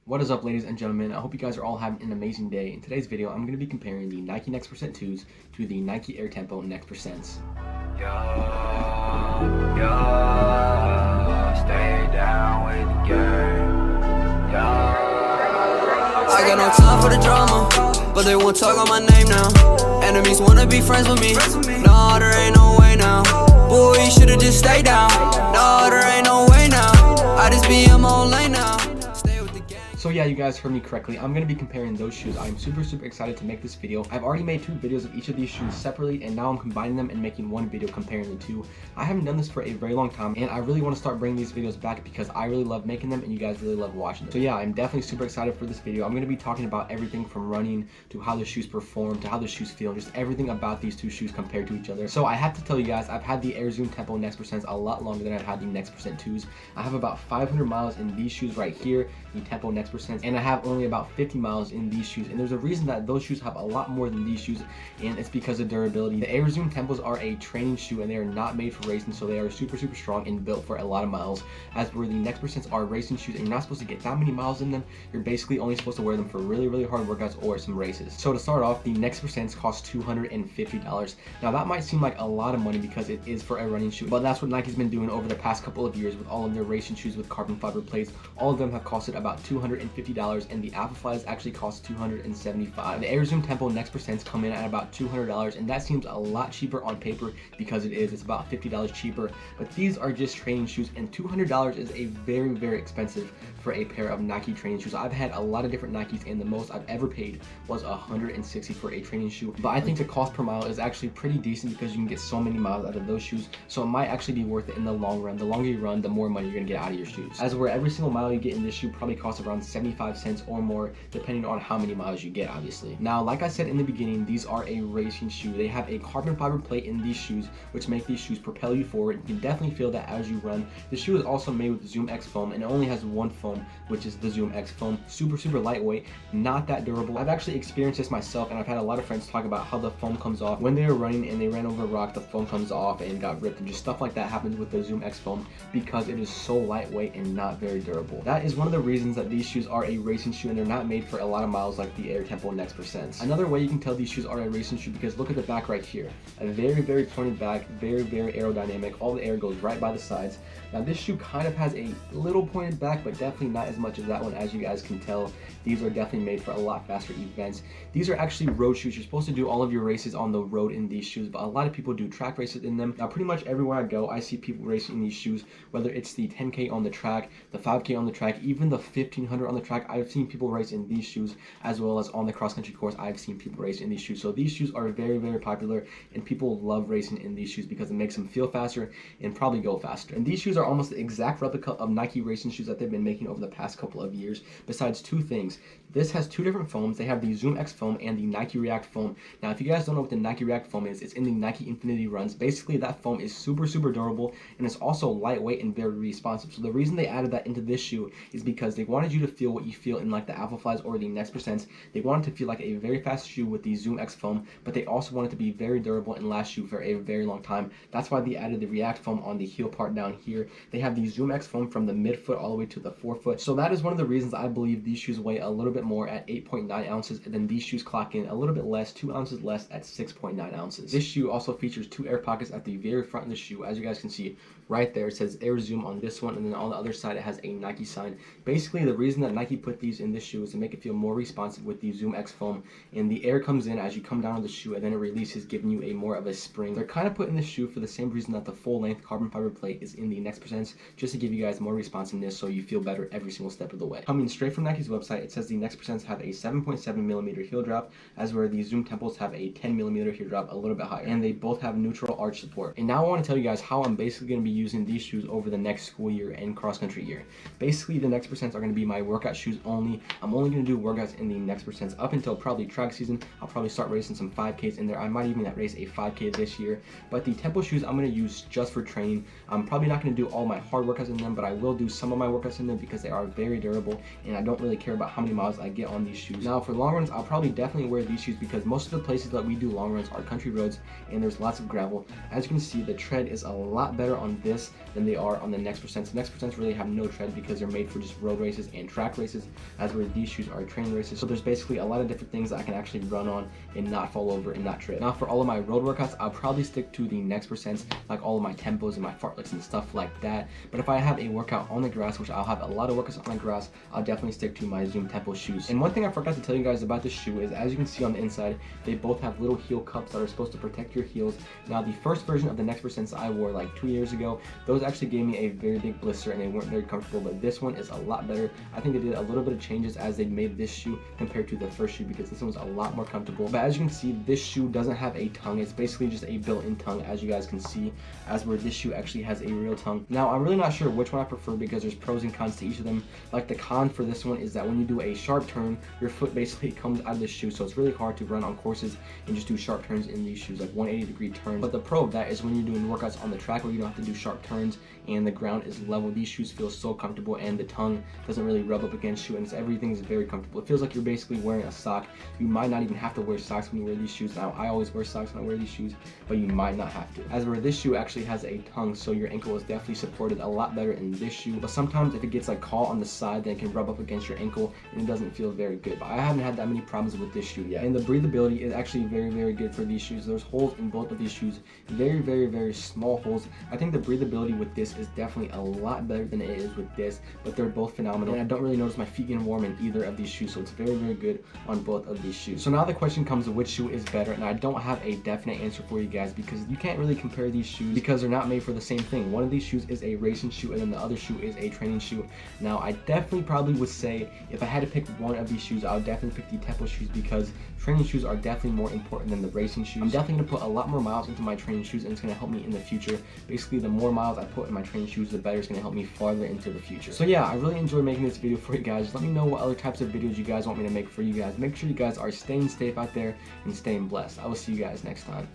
What is up, ladies and gentlemen? I hope you guys are all having an amazing day. In today's video, I'm going to be comparing the Nike Next Percent 2s to the Nike Air Tempo Next Percents. Stay down with the game. I got no time for the drama, but they won't talk on my name now. Enemies wanna be friends with me. Nah, there ain't no way now. Boy, you should've just stayed down. Nah, there ain't no way now. I just be in my own lane now. So yeah, you guys heard me correctly. I'm going to be comparing those shoes. I'm super excited to make this video. I've already made 2 videos of each of these shoes separately, and now I'm combining them and making one video comparing the two. I haven't done this for a very long time, and I really want to start bringing these videos back because I really love making them and you guys really love watching them. So yeah, I'm definitely super excited for this video. I'm going to be talking about everything from running to how the shoes perform to how the shoes feel, just everything about these two shoes compared to each other. So I have to tell you guys, I've had the Air Zoom Tempo Next Percents a lot longer than I've had the Next Percent 2s. I have about 500 miles in these shoes right here, the Tempo Next Percents, and I have only about 50 miles in these shoes, and there's a reason that those shoes have a lot more than these shoes, and it's because of durability. The Air Zoom Tempos are a training shoe and they are not made for racing, so they are super strong and built for a lot of miles, as where the Next Percents are racing shoes and you're not supposed to get that many miles in them. You're basically only supposed to wear them for really hard workouts or some races. So to start off, the Next Percents cost $250. Now that might seem like a lot of money because it is for a running shoe, but that's what Nike's been doing over the past couple of years with all of their racing shoes with carbon fiber plates. All of them have costed about $250, and the Alphafly actually cost $275. The Air Zoom Tempo Next Percents come in at about $200, and that seems a lot cheaper on paper because it is. It's about $50 cheaper, but these are just training shoes, and $200 is a very expensive for a pair of Nike training shoes. I've had a lot of different Nikes, and the most I've ever paid was $160 for a training shoe, but I think the cost per mile is actually pretty decent because you can get so many miles out of those shoes, so it might actually be worth it in the long run. The longer you run, the more money you're gonna get out of your shoes, as where every single mile you get in this shoe probably costs around 75 cents or more, depending on how many miles you get, obviously. Now, like I said in the beginning, these are a racing shoe. They have a carbon fiber plate in these shoes, which make these shoes propel you forward. You can definitely feel that as you run. The shoe is also made with Zoom X foam, and it only has one foam, which is the Zoom X foam. Super lightweight, not that durable. I've actually experienced this myself, and I've had a lot of friends talk about how the foam comes off when they were running and they ran over a rock. The foam comes off and got ripped, and just stuff like that happens with the Zoom X foam because it is so lightweight and not very durable. That is one of the reasons that these shoes are a racing shoe, and they're not made for a lot of miles like the Air Tempo Next Percents. Another way you can tell these shoes are a racing shoe, because look at the back right here. A very pointed back, very aerodynamic. All the air goes right by the sides. Now this shoe kind of has a little pointed back, but definitely not as much as that one. As you guys can tell, these are definitely made for a lot faster events. These are actually road shoes. You're supposed to do all of your races on the road in these shoes, but a lot of people do track races in them. Now pretty much everywhere I go, I see people racing in these shoes, whether it's the 10K on the track, the 5K on the track, even the 1500 on the track. I've seen people race in these shoes, as well as on the cross-country course. I've seen people race in these shoes. So these shoes are very popular, and people love racing in these shoes because it makes them feel faster and probably go faster. And these shoes are almost the exact replica of Nike racing shoes that they've been making over the past couple of years, besides 2 things. This has 2 different foams. They have the Zoom X foam and the Nike React foam. Now if you guys don't know what the Nike React foam is, it's in the Nike Infinity runs. Basically that foam is super durable, and it's also lightweight and very responsive. So the reason they added that into this shoe is because they wanted you to feel what you feel in like the Alphaflies or the Next Percents. They wanted to feel like a very fast shoe with the Zoom X foam, but they also wanted to be very durable and last you for a very long time. That's why they added the React foam on the heel part down here. They have the Zoom X foam from the midfoot all the way to the forefoot. So that is one of the reasons I believe these shoes weigh a little bit more at 8.9 ounces, and then these shoes clock in a little bit less, 2 ounces less, at 6.9 ounces. This shoe also features 2 air pockets at the very front of the shoe. As you guys can see right there, it says Air Zoom on this one, and then on the other side it has a Nike sign. Basically the reason that Nike put these in this shoe is to make it feel more responsive with the Zoom X foam, and the air comes in as you come down on the shoe, and then it releases, giving you a more of a spring. They're kind of put in this shoe for the same reason that the full length carbon fiber plate is in the Next Percents, just to give you guys more responsiveness so you feel better every single step of the way. Coming straight from Nike's website, it says the Next Percents have a 7.7mm heel drop, as where the Zoom Tempos have a 10mm heel drop, a little bit higher, and they both have neutral arch support. And now I want to tell you guys how I'm basically going to be using these shoes over the next school year and cross-country year. Basically the Next Percents are going to be my workout shoes only. I'm only going to do workouts in the Next Percents up until probably track season. I'll probably start racing some 5Ks in there. I might even race a 5K this year, but the Tempo shoes I'm going to use just for training. I'm probably not going to do all my hard workouts in them, but I will do some of my workouts in them because they are very durable, and I don't really care about how many miles I get on these shoes. Now for long runs, I'll probably definitely wear these shoes because most of the places that we do long runs are country roads and there's lots of gravel. As you can see, the tread is a lot better on this than they are on the Next Percents. The Next Percents really have no tread because they're made for just road races and track track races, as where these shoes are train races. So there's basically a lot of different things that I can actually run on and not fall over and not trip. Now for all of my road workouts, I'll probably stick to the Next Percents, like all of my tempos and my fartleks and stuff like that. But if I have a workout on the grass, which I'll have a lot of workouts on the grass, I'll definitely stick to my Zoom Tempo shoes. And one thing I forgot to tell you guys about this shoe is, as you can see on the inside, they both have little heel cups that are supposed to protect your heels. Now the first version of the Next Percents I wore like 2 years ago, those actually gave me a very big blister and they weren't very comfortable, but this one is a lot better. I think they did a little bit of changes as they made this shoe compared to the first shoe, because this one's a lot more comfortable. But as you can see, this shoe doesn't have a tongue. It's basically just a built-in tongue, as you guys can see, as where this shoe actually has a real tongue. Now I'm really not sure which one I prefer, because there's pros and cons to each of them. Like the con for this one is that when you do a sharp turn, your foot basically comes out of the shoe, so it's really hard to run on courses and just do sharp turns in these shoes, like 180-degree turns. But the pro of that is when you're doing workouts on the track where you don't have to do sharp turns and the ground is level, these shoes feel so comfortable and the tongue doesn't really rub up against you, and everything is very comfortable. It feels like you're basically wearing a sock. You might not even have to wear socks when you wear these shoes. Now I always wear socks when I wear these shoes, but you might not have to. As where this shoe actually has a tongue, so your ankle is definitely supported a lot better in this shoe. But sometimes if it gets like caught on the side, then it can rub up against your ankle and it doesn't feel very good. But I haven't had that many problems with this shoe yet. And the breathability is actually very good for these shoes. There's holes in both of these shoes, very small holes. I think the breathability with this is definitely a lot better than it is with this, but they're both phenomenal. And I don't really notice my feet getting warm in either of these shoes, so it's very good on both of these shoes. So now the question comes of which shoe is better, and I don't have a definite answer for you guys, because you can't really compare these shoes because they're not made for the same thing. One of these shoes is a racing shoe and then the other shoe is a training shoe. Now I definitely probably would say if I had to pick one of these shoes, I would definitely pick the Tempo shoes, because training shoes are definitely more important than the racing shoes. I'm definitely going to put a lot more miles into my training shoes, and it's going to help me in the future. Basically, the more miles I put in my training shoes, the better it's going to help me farther into the future. So yeah, I really enjoyed making this video for you guys. Let me know what other types of videos you guys want me to make for you guys. Make sure you guys are staying safe out there and staying blessed. I will see you guys next time.